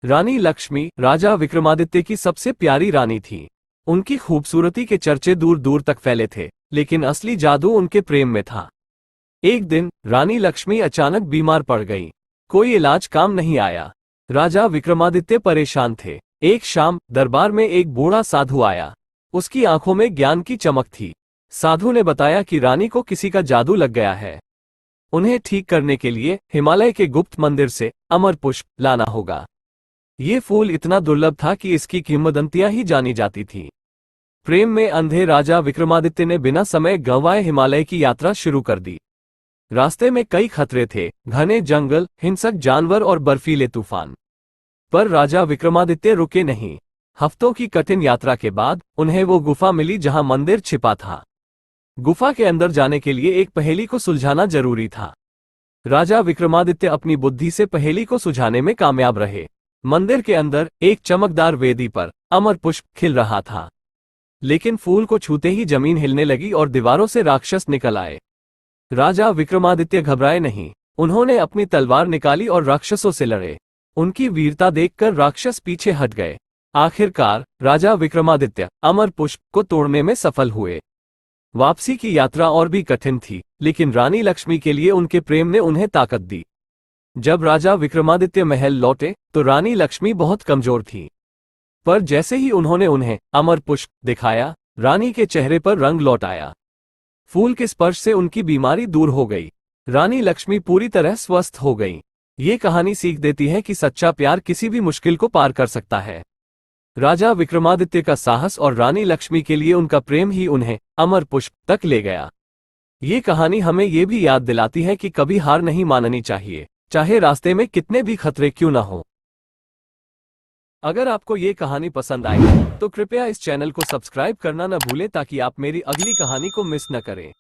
रानी लक्ष्मी राजा विक्रमादित्य की सबसे प्यारी रानी थी। उनकी खूबसूरती के चर्चे दूर दूर तक फैले थे, लेकिन असली जादू उनके प्रेम में था। एक दिन रानी लक्ष्मी अचानक बीमार पड़ गई। कोई इलाज काम नहीं आया। राजा विक्रमादित्य परेशान थे। एक शाम दरबार में एक बूढ़ा साधु आया। उसकी आंखों में ज्ञान की चमक थी। साधु ने बताया कि रानी को किसी का जादू लग गया है। उन्हें ठीक करने के लिए हिमालय के गुप्त मंदिर से अमर पुष्प लाना होगा। ये फूल इतना दुर्लभ था कि इसकी किंवदंतियां ही जानी जाती थी। प्रेम में अंधे राजा विक्रमादित्य ने बिना समय गंवाए हिमालय की यात्रा शुरू कर दी। रास्ते में कई खतरे थे, घने जंगल, हिंसक जानवर और बर्फीले तूफान। पर राजा विक्रमादित्य रुके नहीं। हफ्तों की कठिन यात्रा के बाद उन्हें वो गुफा मिली जहां मंदिर छिपा था। गुफा के अंदर जाने के लिए एक पहेली को सुलझाना जरूरी था। राजा विक्रमादित्य अपनी बुद्धि से पहेली को सुलझाने में कामयाब रहे। मंदिर के अंदर एक चमकदार वेदी पर अमर पुष्प खिल रहा था, लेकिन फूल को छूते ही जमीन हिलने लगी और दीवारों से राक्षस निकल आए। राजा विक्रमादित्य घबराए नहीं। उन्होंने अपनी तलवार निकाली और राक्षसों से लड़े। उनकी वीरता देखकर राक्षस पीछे हट गए। आखिरकार राजा विक्रमादित्य अमर पुष्प को तोड़ने में सफल हुए। वापसी की यात्रा और भी कठिन थी, लेकिन रानी लक्ष्मी के लिए उनके प्रेम ने उन्हें ताकत दी। जब राजा विक्रमादित्य महल लौटे तो रानी लक्ष्मी बहुत कमजोर थी। पर जैसे ही उन्होंने उन्हें अमर पुष्प दिखाया, रानी के चेहरे पर रंग लौट आया। फूल के स्पर्श से उनकी बीमारी दूर हो गई। रानी लक्ष्मी पूरी तरह स्वस्थ हो गई। ये कहानी सीख देती है कि सच्चा प्यार किसी भी मुश्किल को पार कर सकता है। राजा विक्रमादित्य का साहस और रानी लक्ष्मी के लिए उनका प्रेम ही उन्हें अमर पुष्प तक ले गया। ये कहानी हमें ये भी याद दिलाती है कि कभी हार नहीं माननी चाहिए, चाहे रास्ते में कितने भी खतरे क्यों न हो। अगर आपको ये कहानी पसंद आई तो कृपया इस चैनल को सब्सक्राइब करना न भूलें ताकि आप मेरी अगली कहानी को मिस न करें।